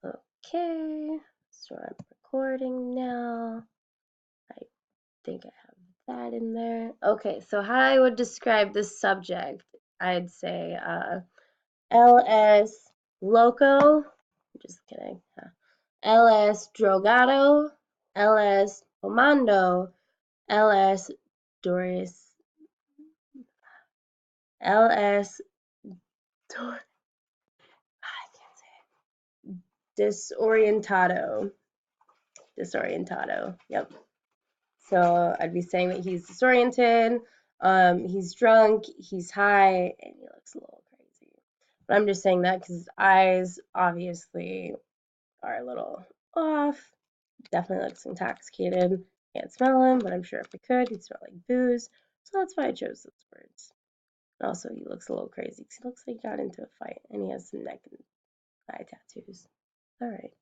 Okay, so I'm recording now. I think I have that in there. Okay, so how I would describe this subject, I'd say LS Loco, just kidding, LS Drogado, LS Pomando, LS Doris, LS Dor I can't say it. Disorientado. Yep. So I'd be saying that he's disoriented, he's drunk, he's high, and he looks a little crazy. But I'm just saying that because his eyes obviously are a little off. Definitely looks intoxicated. Can't smell him, but I'm sure if we could, he'd smell like booze. So that's why I chose those words. And also, he looks a little crazy because he looks like he got into a fight and he has some neck and eye tattoos. All right.